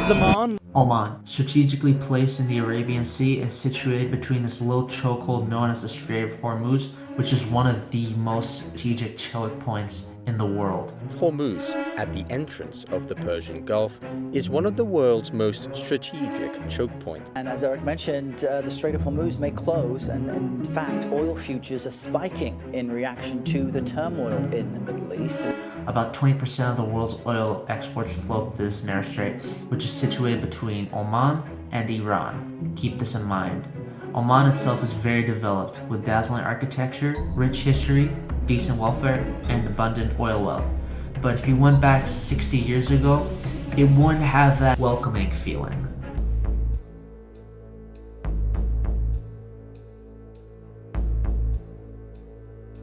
Zaman. Oman, strategically placed in the Arabian Sea, is situated between this little chokehold known as the Strait of Hormuz, which is one of the most strategic choke points in the world. Hormuz, at the entrance of the Persian Gulf, is one of the world's most strategic choke points. And as Eric mentioned, the Strait of Hormuz may close, and in fact, oil futures are spiking in reaction to the turmoil in the Middle East. About 20% of the world's oil exports flow through this narrow strait, which is situated between Oman and Iran. Keep this in mind. Oman itself is very developed, with dazzling architecture, rich history, decent welfare, and abundant oil wealth. But if you went back 60 years ago, it wouldn't have that welcoming feeling.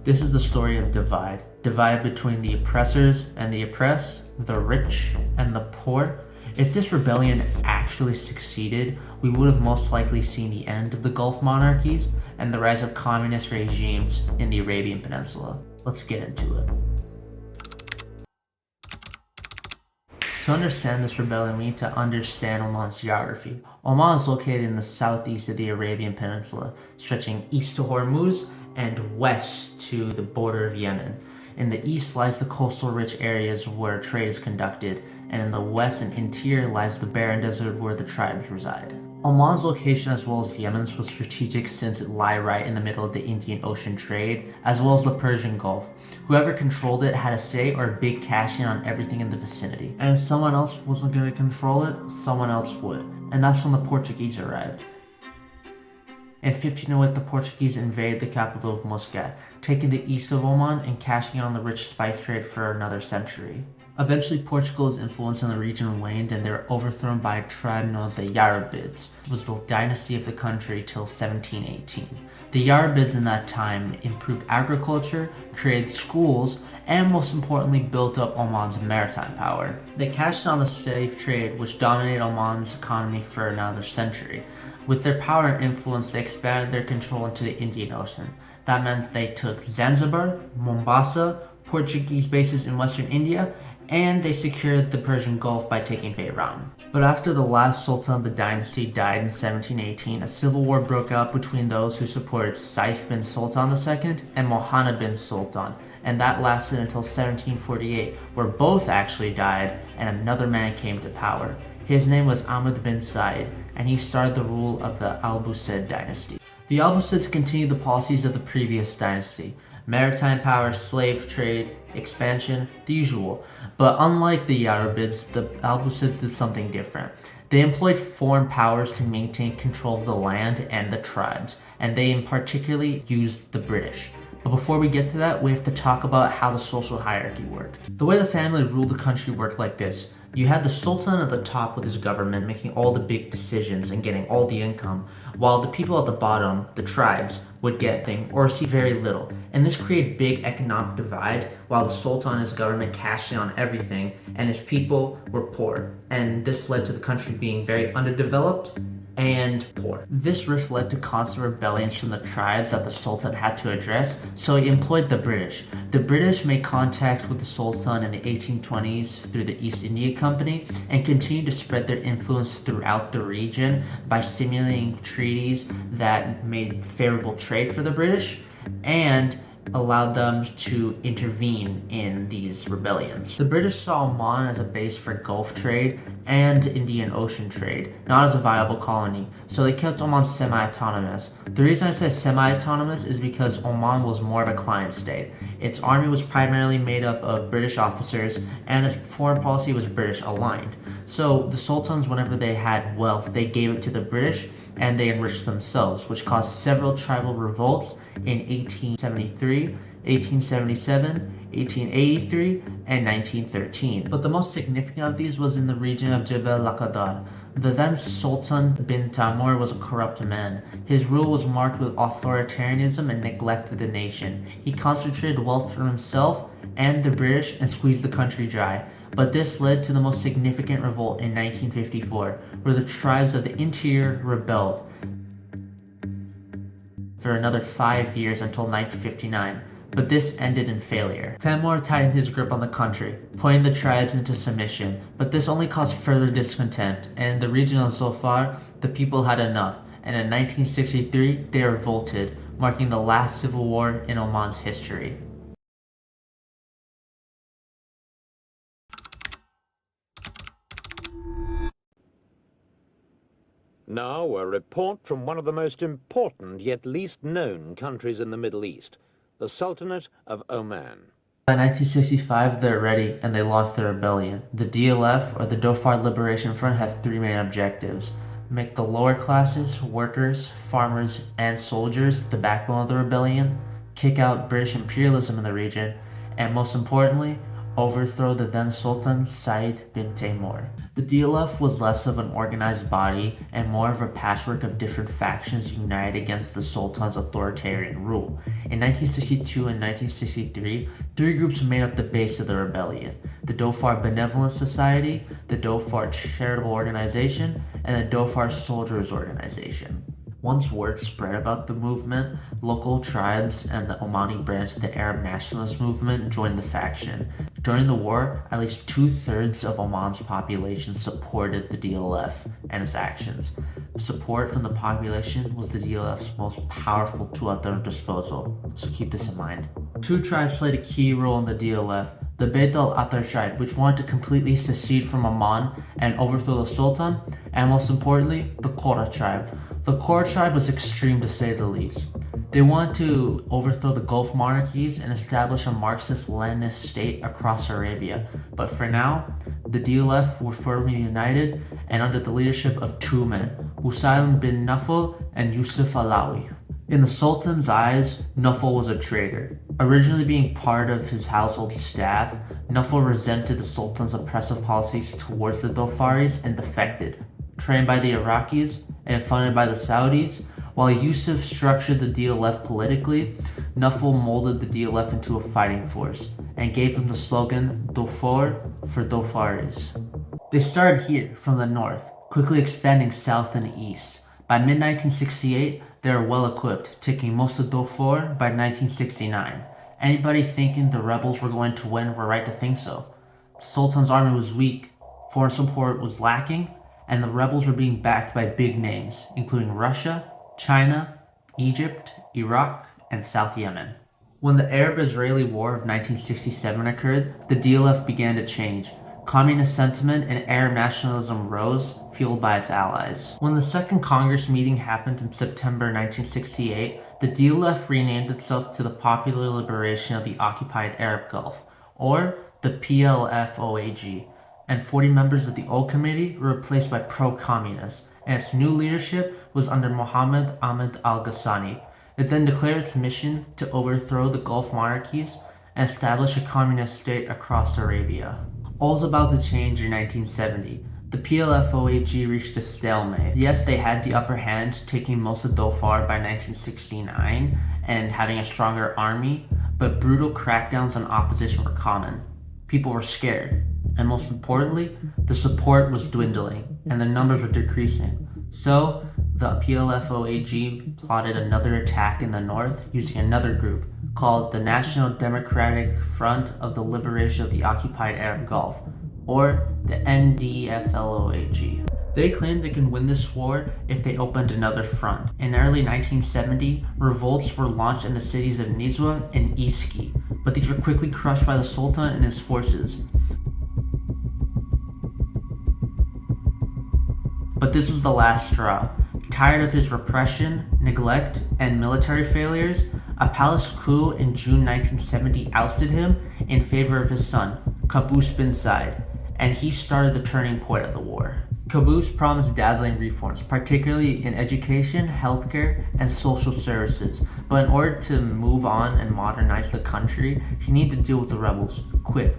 This is the story of divide. Divide between the oppressors and the oppressed, the rich and the poor. If this rebellion actually succeeded, we would have most likely seen the end of the Gulf monarchies and the rise of communist regimes in the Arabian Peninsula. Let's get into it. To understand this rebellion, we need to understand Oman's geography. Oman is located in the southeast of the Arabian Peninsula, stretching east to Hormuz and west to the border of Yemen. In the east lies the coastal rich areas where trade is conducted, and in the west and interior lies the barren desert where the tribes reside. Oman's location, as well as Yemen's, was strategic since it lie right in the middle of the Indian Ocean trade, as well as the Persian Gulf. Whoever controlled it had a say or a big cash in on everything in the vicinity. And if someone else wasn't going to control it, someone else would. And that's when the Portuguese arrived. In 1508, the Portuguese invaded the capital of Muscat, taking the east of Oman and cashing in on the rich spice trade for another century. Eventually, Portugal's influence in the region waned and they were overthrown by a tribe known as the Yarabids. It was the dynasty of the country till 1718. The Yarabids in that time improved agriculture, created schools, and most importantly built up Oman's maritime power. They cashed in on the slave trade, which dominated Oman's economy for another century. With their power and influence, they expanded their control into the Indian Ocean. That meant they took Zanzibar, Mombasa, Portuguese bases in Western India, and they secured the Persian Gulf by taking Bahrain. But after the last Sultan of the dynasty died in 1718, a civil war broke out between those who supported Saif bin Sultan II and Mohammed bin Sultan, and that lasted until 1748, where both actually died and another man came to power. His name was Ahmed bin Said, and he started the rule of the Al-Busaid dynasty. The Al-Busaids continued the policies of the previous dynasty: maritime power, slave trade, expansion, the usual. But unlike the Yarabids, the Al-Busaids did something different. They employed foreign powers to maintain control of the land and the tribes, and they in particularly used the British. But before we get to that, we have to talk about how the social hierarchy worked. The way the family ruled the country worked like this. You had the Sultan at the top with his government making all the big decisions and getting all the income, while the people at the bottom, the tribes, would get nothing or receive very little. And this created big economic divide, while the Sultan and his government cashed in on everything and his people were poor. And this led to the country being very underdeveloped and poor. This rift led to constant rebellions from the tribes that the Sultan had to address, so he employed the British. The British made contact with the Sultan in the 1820s through the East India Company and continued to spread their influence throughout the region by stimulating treaties that made favorable trade for the British and allowed them to intervene in these rebellions. The British saw Oman as a base for Gulf trade and Indian Ocean trade, not as a viable colony, so they kept Oman semi-autonomous. The reason I say semi-autonomous is because Oman was more of a client state. Its army was primarily made up of British officers, and its foreign policy was British aligned. So the sultans, whenever they had wealth, they gave it to the British and they enriched themselves, which caused several tribal revolts in 1873, 1877, 1883, and 1913. But the most significant of these was in the region of Jebel Laqadar. The then Sultan bin Tamur was a corrupt man. His rule was marked with authoritarianism and neglect of the nation. He concentrated wealth for himself and the British and squeezed the country dry. But this led to the most significant revolt in 1954, where the tribes of the interior rebelled for another 5 years until 1959. but this ended in failure. Timur tightened his grip on the country, putting the tribes into submission, but this only caused further discontent, and in the region of Dhofar, the people had enough, and in 1963 they revolted, marking the last civil war in Oman's history. Now, a report from one of the most important yet least known countries in the Middle East, the Sultanate of Oman. By 1965, they're ready and they launched the rebellion. The DLF, or the Dhofar Liberation Front, had three main objectives: make the lower classes, workers, farmers, and soldiers the backbone of the rebellion, kick out British imperialism in the region, and most importantly, overthrow the then Sultan Said bin Timur. The DLF was less of an organized body and more of a patchwork of different factions united against the Sultan's authoritarian rule. In 1962 and 1963, three groups made up the base of the rebellion: the Dhofar Benevolent Society, the Dhofar Charitable Organization, and the Dhofar Soldiers Organization. Once word spread about the movement, local tribes and the Omani branch of the Arab nationalist movement joined the faction. During the war, at least 2/3 of Oman's population supported the DLF and its actions. Support from the population was the DLF's most powerful tool at their disposal, so keep this in mind. Two tribes played a key role in the DLF: the Beit al-Attar tribe, which wanted to completely secede from Oman and overthrow the Sultan, and most importantly, the Qora tribe. The Qora tribe was extreme to say the least. They wanted to overthrow the Gulf monarchies and establish a Marxist-Leninist state across Arabia. But for now, the DLF were firmly united and under the leadership of two men, Hussein bin Nafal and Yusuf Alawi. In the Sultan's eyes, Nafal was a traitor. Originally being part of his household staff, Nafal resented the Sultan's oppressive policies towards the Dhofaris and defected. Trained by the Iraqis and funded by the Saudis, while Yusuf structured the DLF politically, Nafal molded the DLF into a fighting force and gave them the slogan Dhofar for Dhofaris. They started here from the north, quickly expanding south and east. By mid-1968, they were well equipped, taking most of Dhofar by 1969. Anybody thinking the rebels were going to win were right to think so. The Sultan's army was weak, foreign support was lacking, and the rebels were being backed by big names, including Russia, China, Egypt, Iraq, and South Yemen. When the Arab-Israeli War of 1967 occurred, the DLF began to change. Communist sentiment and Arab nationalism rose, fueled by its allies. When the Second Congress meeting happened in September 1968, the DLF renamed itself to the Popular Liberation of the Occupied Arab Gulf, or the PLFOAG, and 40 members of the old committee were replaced by pro-communists, and its new leadership was under Mohammed Ahmed al-Ghassani. It then declared its mission to overthrow the Gulf monarchies and establish a communist state across Arabia. All was about to change in 1970. The PLFOAG reached a stalemate. Yes, they had the upper hand, taking most of Dhofar by 1969 and having a stronger army, but brutal crackdowns on opposition were common. People were scared, and most importantly, the support was dwindling and the numbers were decreasing. So, the PLFOAG plotted another attack in the north using another group called the National Democratic Front of the Liberation of the Occupied Arab Gulf, or the NDFLOAG. They claimed they could win this war if they opened another front. In early 1970, revolts were launched in the cities of Nizwa and Iski, but these were quickly crushed by the Sultan and his forces. But this was the last straw. Tired of his repression, neglect, and military failures, a palace coup in June 1970 ousted him in favor of his son, Qaboos bin Said, and he started the turning point of the war. Qaboos promised dazzling reforms, particularly in education, healthcare, and social services, but in order to move on and modernize the country, he needed to deal with the rebels, quick.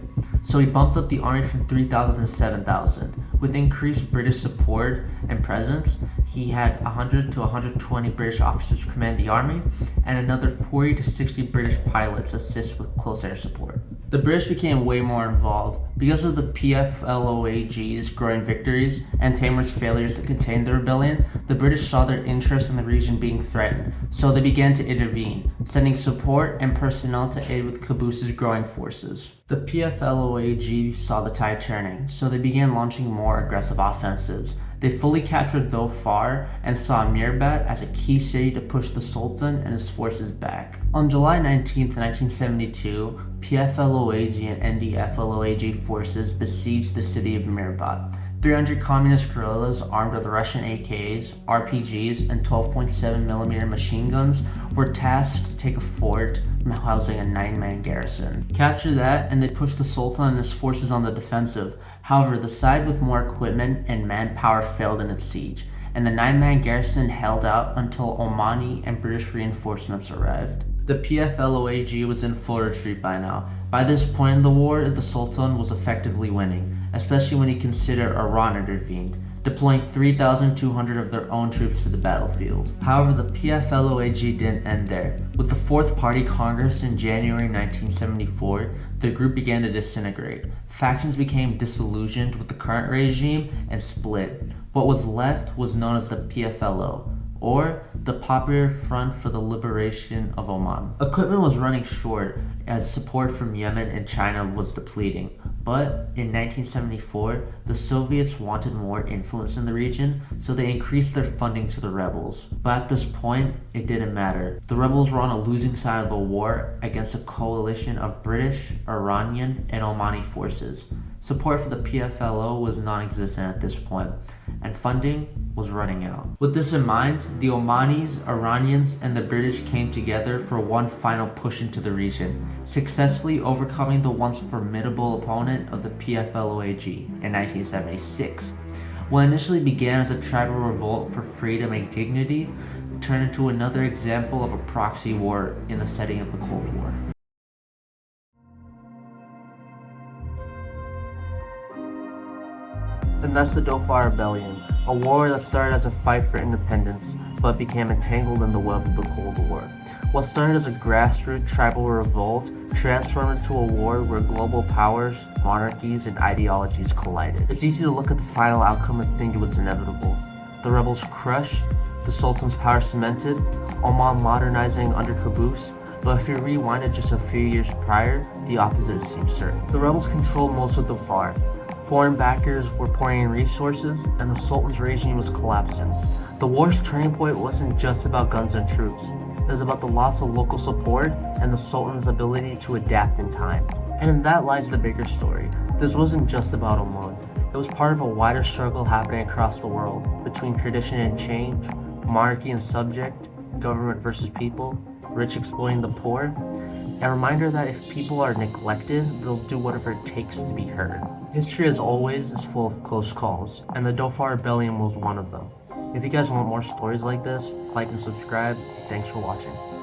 So he bumped up the army from 3,000 to 7,000. With increased British support and presence, he had 100 to 120 British officers command the army, and another 40 to 60 British pilots assist with close air support. The British became way more involved. Because of the PFLOAG's growing victories and Timur's failures to contain the rebellion, the British saw their interests in the region being threatened, so they began to intervene, sending support and personnel to aid with Qaboos's growing forces. The PFLOAG saw the tide turning, so they began launching more aggressive offensives. They fully captured Dhofar and saw Mirbat as a key city to push the Sultan and his forces back. On July 19, 1972, PFLOAG and NDFLOAG forces besieged the city of Mirbat. 300 communist guerrillas armed with Russian AKs, RPGs, and 12.7mm machine guns were tasked to take a fort housing a 9-man garrison. Capture that, and they pushed the Sultan and his forces on the defensive. However, the side with more equipment and manpower failed in its siege, and the 9-man garrison held out until Omani and British reinforcements arrived. The PFLOAG was in full retreat by now. By this point in the war, the Sultan was effectively winning, especially when you consider Iran intervened, deploying 3,200 of their own troops to the battlefield. However, the PFLOAG didn't end there. With the Fourth Party Congress in January 1974, the group began to disintegrate. Factions became disillusioned with the current regime and split. What was left was known as the PFLO, or the Popular Front for the Liberation of Oman. Equipment was running short as support from Yemen and China was depleting. But in 1974, the Soviets wanted more influence in the region, so they increased their funding to the rebels. But at this point, it didn't matter. The rebels were on a losing side of the war against a coalition of British, Iranian, and Omani forces. Support for the PFLO was non-existent at this point, and funding was running out. With this in mind, the Omanis, Iranians, and the British came together for one final push into the region, successfully overcoming the once formidable opponent of the PFLOAG in 1976. What initially began as a tribal revolt for freedom and dignity turned into another example of a proxy war in the setting of the Cold War. And that's the Dhofar Rebellion, a war that started as a fight for independence, but became entangled in the web of the Cold War. What started as a grassroots tribal revolt transformed into a war where global powers, monarchies, and ideologies collided. It's easy to look at the final outcome and think it was inevitable. The rebels crushed, the Sultan's power cemented, Oman modernizing under Qaboos, but if you rewind it just a few years prior, the opposite seems certain. The rebels controlled most of Dhofar. Foreign backers were pouring in resources, and the Sultan's regime was collapsing. The war's turning point wasn't just about guns and troops. It was about the loss of local support and the Sultan's ability to adapt in time. And in that lies the bigger story. This wasn't just about Oman. It was part of a wider struggle happening across the world, between tradition and change, monarchy and subject, government versus people, rich exploiting the poor. A reminder that if people are neglected, they'll do whatever it takes to be heard. History, as always, is full of close calls, and the Dhofar Rebellion was one of them. If you guys want more stories like this, like and subscribe. Thanks for watching.